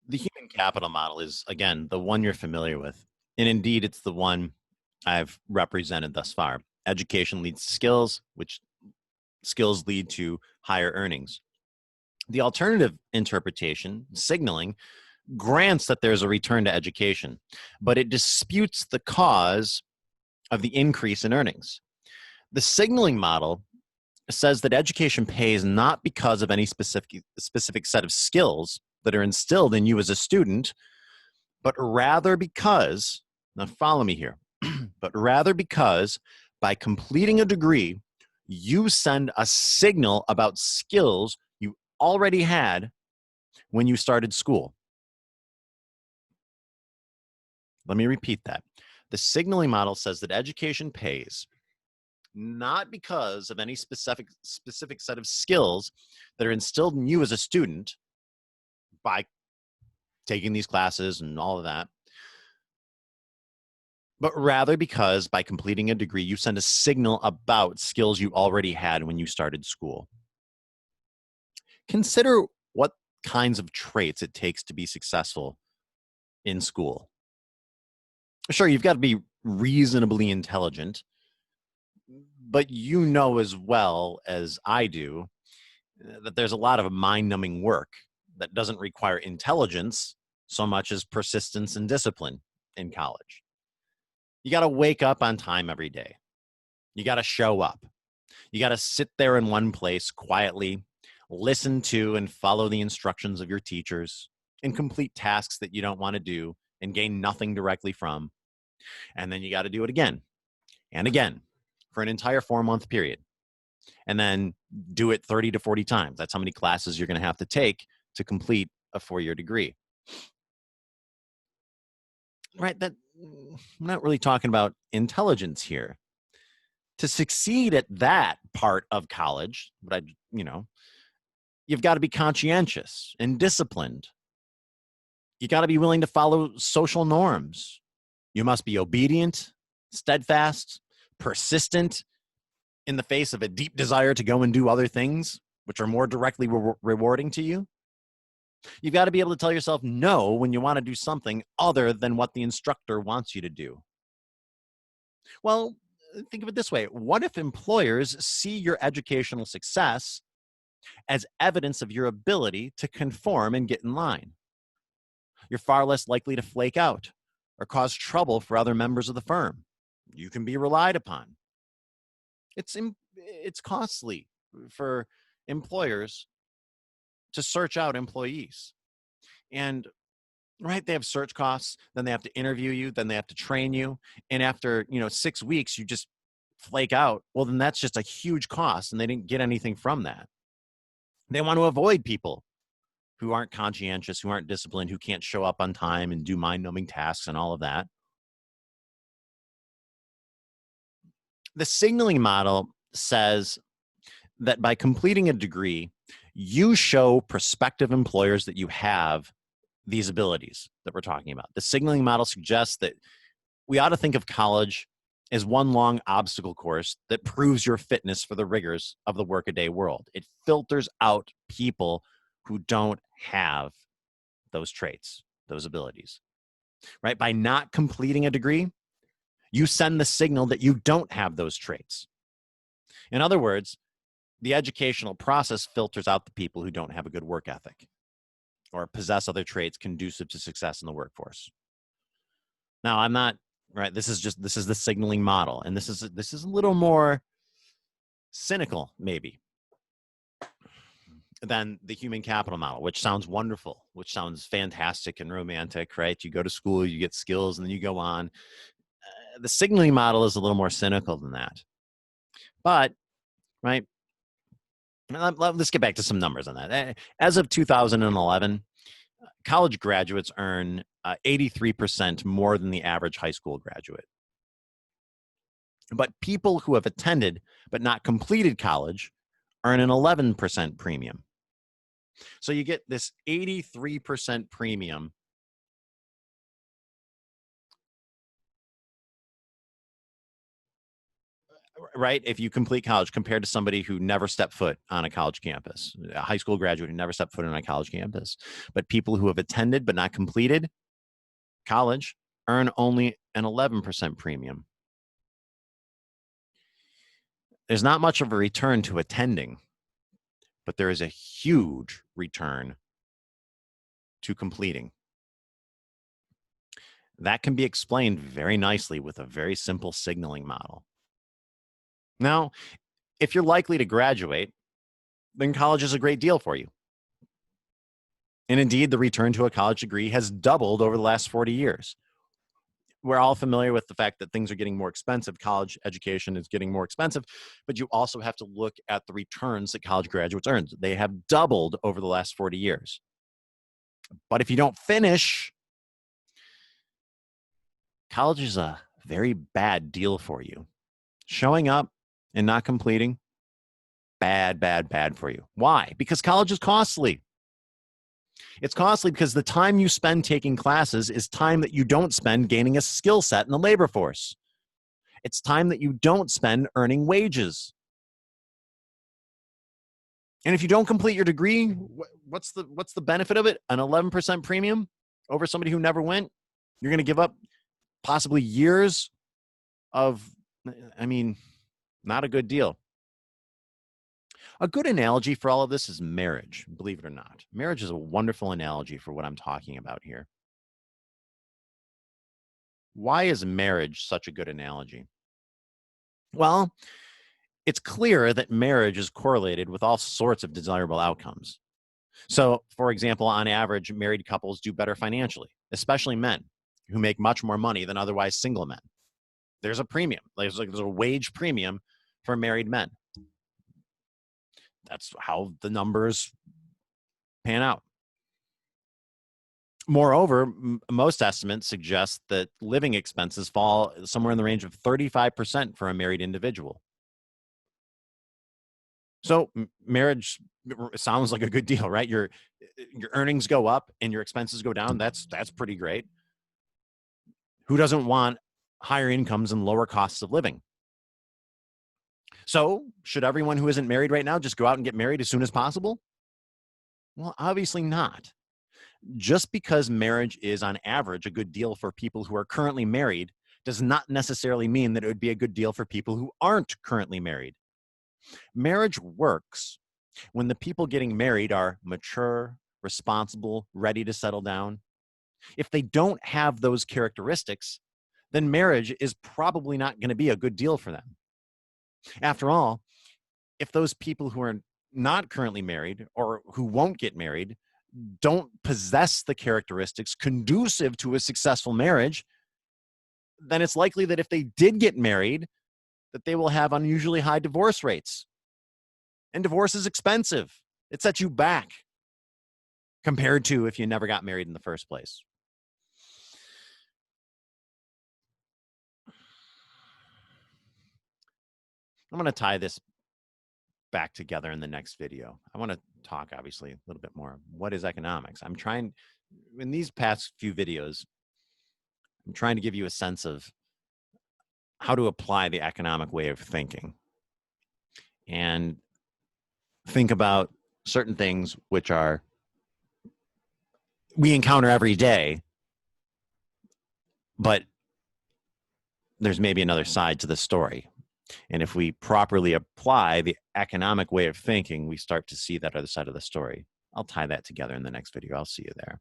The human capital model is, again, the one you're familiar with. And indeed, it's the one I've represented thus far. Education leads to skills, which skills lead to higher earnings. The alternative interpretation, signaling, grants that there's a return to education, but it disputes the cause of the increase in earnings. The signaling model says that education pays not because of any specific set of skills that are instilled in you as a student, but rather because, now follow me here, but rather because by completing a degree, you send a signal about skills you already had when you started school. Let me repeat that. The signaling model says that education pays not because of any specific set of skills that are instilled in you as a student by taking these classes and all of that, but rather because by completing a degree, you send a signal about skills you already had when you started school. Consider what kinds of traits it takes to be successful in school. Sure, you've got to be reasonably intelligent, but you know as well as I do that there's a lot of mind-numbing work that doesn't require intelligence so much as persistence and discipline in college. You got to wake up on time every day. You got to show up. You got to sit there in one place quietly, listen to and follow the instructions of your teachers, and complete tasks that you don't want to do and gain nothing directly from. And then you got to do it again and again for an entire 4-month period. And then do it 30 to 40 times. That's how many classes you're going to have to take to complete a 4-year degree. Right? That I'm not really talking about intelligence here. To succeed at that part of college, but you've got to be conscientious and disciplined. You got to be willing to follow social norms. You must be obedient, steadfast, persistent in the face of a deep desire to go and do other things, which are more directly rewarding to you. You've got to be able to tell yourself no when you want to do something other than what the instructor wants you to do. Well, think of it this way. What if employers see your educational success as evidence of your ability to conform and get in line? You're far less likely to flake out or cause trouble for other members of the firm. You can be relied upon. It's costly for employers to search out employees. And right, they have search costs, then they have to interview you, then they have to train you. And after, 6 weeks, you just flake out. Well, then that's just a huge cost and they didn't get anything from that. They want to avoid people who aren't conscientious, who aren't disciplined, who can't show up on time and do mind-numbing tasks and all of that. The signaling model says that by completing a degree, you show prospective employers that you have these abilities that we're talking about. The signaling model suggests that we ought to think of college as one long obstacle course that proves your fitness for the rigors of the workaday world. It filters out people who don't have those traits, those abilities, right? By not completing a degree, you send the signal that you don't have those traits. In other words, the educational process filters out the people who don't have a good work ethic or possess other traits conducive to success in the workforce. Now, I'm not, right, this is the signaling model, and this is a little more cynical, maybe, than the human capital model, which sounds wonderful, which sounds fantastic and romantic, right? You go to school, you get skills, and then you go on. The signaling model is a little more cynical than that. But, right, let's get back to some numbers on that. As of 2011, college graduates earn 83% more than the average high school graduate. But people who have attended but not completed college earn an 11% premium. So you get this 83% premium right? If you complete college compared to somebody who never stepped foot on a college campus, a high school graduate who never stepped foot on a college campus. But people who have attended but not completed college earn only an 11% premium. There's not much of a return to attending, but there is a huge return to completing. That can be explained very nicely with a very simple signaling model. Now, if you're likely to graduate, then college is a great deal for you. And indeed, the return to a college degree has doubled over the last 40 years. We're all familiar with the fact that things are getting more expensive. College education is getting more expensive, but you also have to look at the returns that college graduates earn. They have doubled over the last 40 years. But if you don't finish, college is a very bad deal for you. Showing up and not completing, bad, bad, bad for you. Why? Because college is costly. It's costly because the time you spend taking classes is time that you don't spend gaining a skill set in the labor force. It's time that you don't spend earning wages. And if you don't complete your degree, what's the benefit of it? An 11% premium over somebody who never went? You're going to give up possibly years of, not a good deal. A good analogy for all of this is marriage, believe it or not. Marriage is a wonderful analogy for what I'm talking about here. Why is marriage such a good analogy? Well, it's clear that marriage is correlated with all sorts of desirable outcomes. So, for example, on average, married couples do better financially, especially men who make much more money than otherwise single men. There's a premium. There's a wage premium for married men. That's how the numbers pan out. Moreover, most estimates suggest that living expenses fall somewhere in the range of 35% for a married individual. So marriage sounds like a good deal, right? Your earnings go up and your expenses go down. That's pretty great. Who doesn't want higher incomes and lower costs of living? So should everyone who isn't married right now just go out and get married as soon as possible? Well, obviously not. Just because marriage is on average a good deal for people who are currently married does not necessarily mean that it would be a good deal for people who aren't currently married. Marriage works when the people getting married are mature, responsible, ready to settle down. If they don't have those characteristics, then marriage is probably not going to be a good deal for them. After all, if those people who are not currently married or who won't get married don't possess the characteristics conducive to a successful marriage, then it's likely that if they did get married, that they will have unusually high divorce rates. And divorce is expensive. It sets you back compared to if you never got married in the first place. I'm going to tie this back together in the next video. I want to talk, obviously, a little bit more. What is economics? I'm trying, in these past few videos, I'm trying to give you a sense of how to apply the economic way of thinking and think about certain things which we encounter every day, but there's maybe another side to the story. And if we properly apply the economic way of thinking, we start to see that other side of the story. I'll tie that together in the next video. I'll see you there.